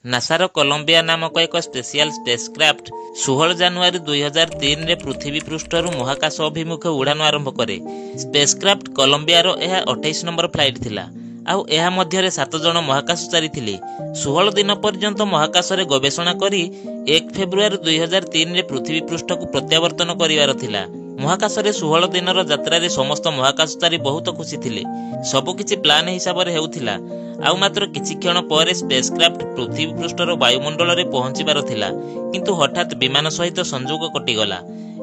Naseer Colombia नामक एक special spacecraft 16 जनवरी 2003 रे पृथ्वी पृष्ठरू महाकाश अभिमुखे उड़ान आरंभ करे। स्पेसक्राफ्ट कोलंबिया रो यह 28 नंबर फ्लाइट थिला आउ एहा मध्यरे 7 जन महाकाशचारी थिले। 16 दिन पर्यंत महाकाश रे गवेषणा करी 1 फेब्रुआरी 2003 रे पृथ्वी पृष्ठ को प्रत्यावर्तन करिवार थिला। महाकाश रे 16 दिनर यात्रा रे समस्त महाकाशचारी बहुत खुशी थिले। सबु किछि प्लान हिसाब रे हेउथिला आउ मात्र किछि क्षण पर स्पेसक्राफ्ट पृथ्वी पृष्ठर वायुमंडल रे पहुंचीबार थिला, किंतु हठात विमान सहित संयोग कटिगला।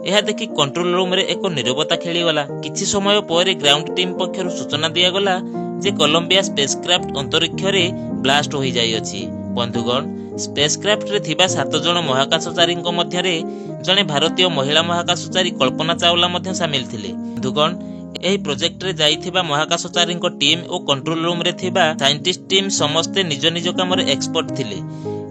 यह देखि कंट्रोल रूम रे एक नीरवता खेलीगला। किछि समय पर ग्राउंड टीम पक्षरु सूचना दियागला जे कोलंबिया स्पेसक्राफ्ट अंतरिक्ष रे ब्लास्ट होई जाई अछि। बंधुगण, स्पेसक्राफ्ट रे थिबा 7 जन महाकाशचारी मध्य रे जने भारतीय महिला महाकाशचारी कल्पना चावला मध्य शामिल थिले। बंधुगण, एही प्रोजेक्ट रे जाइथिबा महाकाशचारी टीम और कंट्रोल रूम रे थिबा साइंटिस्ट टीम समस्ते निज निज काम रे एक्सपर्ट थिले,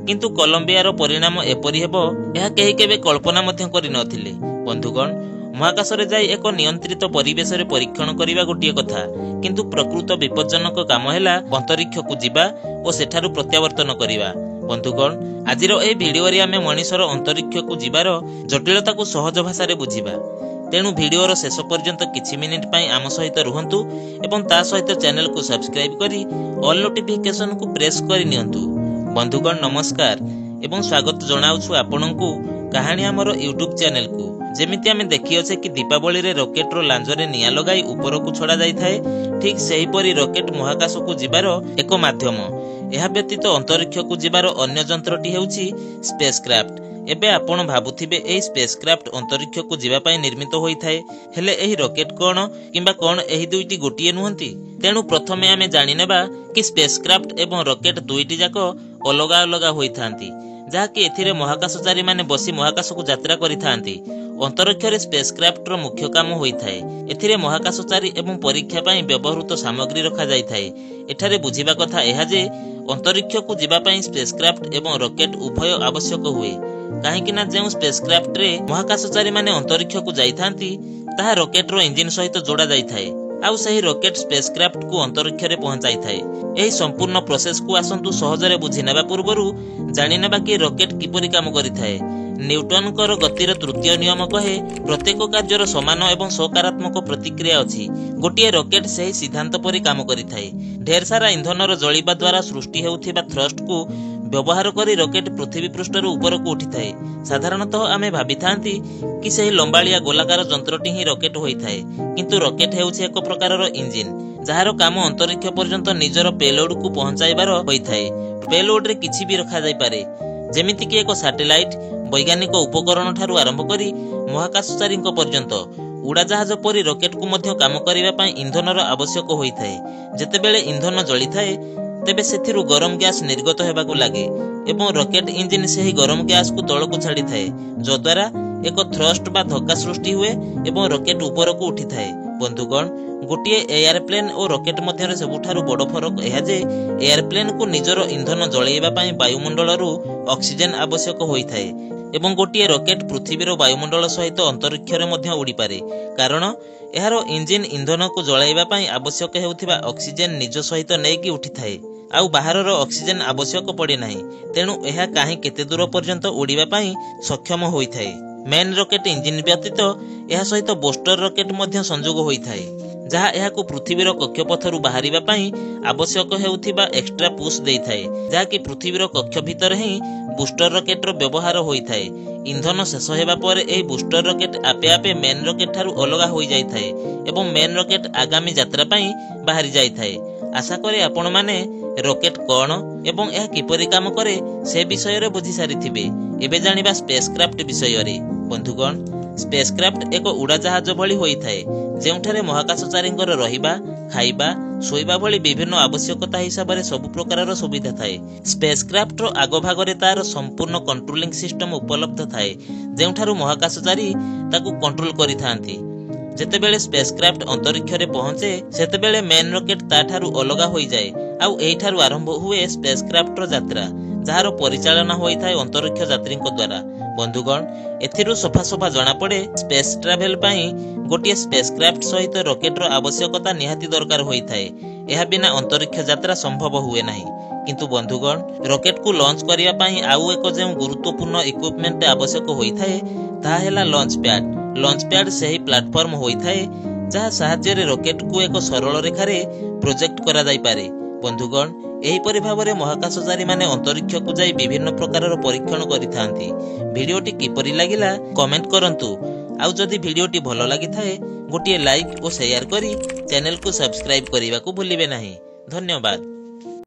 किंतु कोलंबिया रो परिणाम एपरि हेबो एहा केही केबे कल्पना मध्य करि नथिले। बंधुगण, महाकाश रे जाई एक नियंत्रित परिवेश रे परीक्षण करिबा गोटिए कथा, किंतु प्रकृत विपज्जनक काम हैला अंतरिक्ष को जिबा और सेठारु प्रत्यावर्तन करिबा। बंधुगण, आजिर एही वीडियो रे आमे मनीषर अंतरिक्ष को जिबार जटिलता को सहज भाषा रे बुझिबा। तेणु वीडियोर शेष पर्यंत किछि मिनिट पई आम सहित रुहंतु एवं ता सहित चैनल को सब्सक्राइब करी ऑल नोटिफिकेशन को प्रेस करि नियंतु। बंधुगण, नमस्कार एवं स्वागत जणाउछु आपनकु कहानी हमर यूट्यूब चैनल को। जेमिति आमे देखि अछे कि दीपावली रे रॉकेट रो लांजरे निया लगाई ऊपर को छड़ा जाई थाए, ठीक सेही परी रॉकेट महाकाश को जिबार एक माध्यम। एहा व्यतीत अंतरिक्ष को जिबार अन्य जंत्रटी हेउछि स्पेसक्राफ्ट। एबे आपण भाबुथिबे एही स्पेसक्राफ्ट अंतरिक्ष को जिबा पई निर्मित होई थाए, हेले एही रॉकेट कोन किंबा कोन एही दुईटी गोटिए नुहंती। तेणु प्रथमे आमे जानि नेबा कि स्पेसक्राफ्ट एवं रॉकेट दुईटी जाको अलगा अलगा होई थांती, जाहाकि एथिरे महाकाशचारी माने बसी महाकाश को यात्रा करि थांती। अंतरिक्ष रे स्पेसक्राफ्ट रो मुख्य काम होई थाए। एथिरे महाकाशचारी एवं परीक्षा पई व्यवहृत सामग्री रखा जाई थाए। एठारे बुझिबा कथा एहा जे अंतरिक्ष को जिबा पई स्पेसक्राफ्ट एवं रॉकेट उभय आवश्यक हुए, काहेकि ना जेउ स्पेसक्राफ्ट रे महाकाशचारी माने अंतरिक्ष को जाई थांती ताहा रॉकेट रो इंजिन सहित जोड़ा जाई थाए आउ सही रॉकेट स्पेसक्राफ्ट को अंतरिक्ष रे पहुंचाई थाए। एही संपूर्ण प्रोसेस को आसंतु सहजरे बुझि नेबा पूर्वरु जानि नेबा कि रॉकेट किपरि काम करि थाए। न्यूटन कर गतिर तृतीय नियम कहे प्रत्येक कार्यर समान एवं सकारात्मक प्रतिक्रिया अछि। गोटिए रॉकेट सही सिद्धांत परि काम करि थाए। ढेर सारा इंधनर जळिबा द्वारा सृष्टि हेउथिबा थ्रस्ट को व्यवहार करी रॉकेट पृथ्वी पृष्ठर ऊपर को उठी थाए। साधारणतः आमे भाबी थांती कि सही लंबालिया गोलाकार जंत्रटी ही रॉकेट होई थाए, किंतु रॉकेट हेउछि एक प्रकारर इंजिन जहार काम अंतरिक्ष पर्यंत निजर पेलोड को पहुंचाइबार होई थाए। पेलोड रे किछि भी रखा जाई पारे, जेमिति कि एक सैटेलाइट, वैज्ञानिक उपकरण ठारू आरंभ करी महाकाशचारी पर्यंत उड़ाजाहाज परी रॉकेट को मध्य काम करिबा पई इंधनर आवश्यक होई थाए। जेतेबेले इंधन जळि थाए तेबे सेथिरु गरम गैस निर्गत हेबाकु लागे एवं रॉकेट इंजिन सेही गरम गैस को तळ को छाड़ी थाए, जो द्वारा एक थ्रस्ट बा धक्का सृष्टि हुए एवं रॉकेट ऊपर को उठी थाए। बंधुगण, गोटिए एयरप्लेन और रॉकेट मध्यरे सबुठारु बड़ फरक एहा जे एयरप्लेन को निजर इंधन जळेइबा पई वायुमंडलरू ऑक्सीजन आवश्यक होई थाए एवं गोटिए रॉकेट पृथ्वीर वायुमंडल सहित अंतरिक्ष रे मध्य उड़ी पारे, कारण एहार इंजिन इंधन को जळाइबा पई आवश्यक हेउथिबा ऑक्सीजन निज सहित नेकी उठी थाए आउ बाहरर ऑक्सीजन आवश्यक पड़े नाही। तेणु एहा काहे केते दूर पर्यंत उड़ीबा पई सक्षम होई थाए। मेन रॉकेट इंजिन व्यतीत एहा सहित बूस्टर रॉकेट मध्य संयोग होई थाए, जहा एहा को पृथ्वीर कक्षपथरु बाहरिबा पई आवश्यक हेउथिबा एक्स्ट्रा पुश देई थाए, जहा कि पृथ्वीर कक्ष भितर ही बूस्टर रॉकेट रो व्यवहार होई थाए। इंधन शेष हेबा पर एही बूस्टर रॉकेट आपे आपे मेन रॉकेट ठारू अलगा होई जाई थाए एवं मेन रॉकेट आगामी यात्रा पई बाहरी जाई थाए। आशा करे आपण माने रॉकेट कोन एवं एहा किपरि काम करे से विषय रे बुझि सारिथिबे। एबे जानिबा स्पेसक्राफ्ट विषय रे। बंधुगण, स्पेसक्राफ्ट एक उड़ाजाहाज भली होई थाए, जेउठारे महाकाशचारींकर रहिबा, खाइबा, सोइबा भली विभिन्न आवश्यकता हिसाब रे सब प्रकारर सुविधा थाए। स्पेसक्राफ्ट रो आगो भागरे तार संपूर्ण कंट्रोलिंग सिस्टम उपलब्ध थाए, जेउठारु महाकाशचारी ताकू कंट्रोल करि थांती। जेतेबेले स्पेसक्राफ्ट अंतरिक्ष रे पहुंचे सेतेबेले मेन रॉकेट ताठारु अलगा होई जाए आउ एठारु आरंभ हुए स्पेसक्राफ्ट रो यात्रा, जहार परिचालना होई थाए अंतरिक्ष यात्रींक द्वारा। बंधुगण, एथिरु सफा सफा जना पड़े स्पेस ट्रैवल पई गोटिए स्पेसक्राफ्ट सहित रॉकेट रो आवश्यकता निहाती दरकार होई थाए। एहा बिना अंतरिक्ष यात्रा संभव हुए नाही। किंतु बंधुगण रॉकेट को लॉन्च करिया पई आउ एक जे गुरुत्वपूर्ण इक्विपमेंट आवश्यक होइथाए ताहा हेला लॉन्च पैड सही प्लेटफॉर्म होइथाए जहा साहाय्य रे रॉकेट को एक सरल रेखा रे प्रोजेक्ट करा जाई पारे। बंधुगण एही परि भाबरे महाकाशचारी माने अंतरिक्ष को जाई विभिन्न प्रकारर परीक्षण करिथांती। भिडियोटी किपरि लागिला कमेंट करंतु। आउ जदि भिडियोटी भलो लागिथाए गोटिए लाइक और शेयर करी चैनल को सब्सक्राइब करिवा को भूलिबे नाही। धन्यवाद।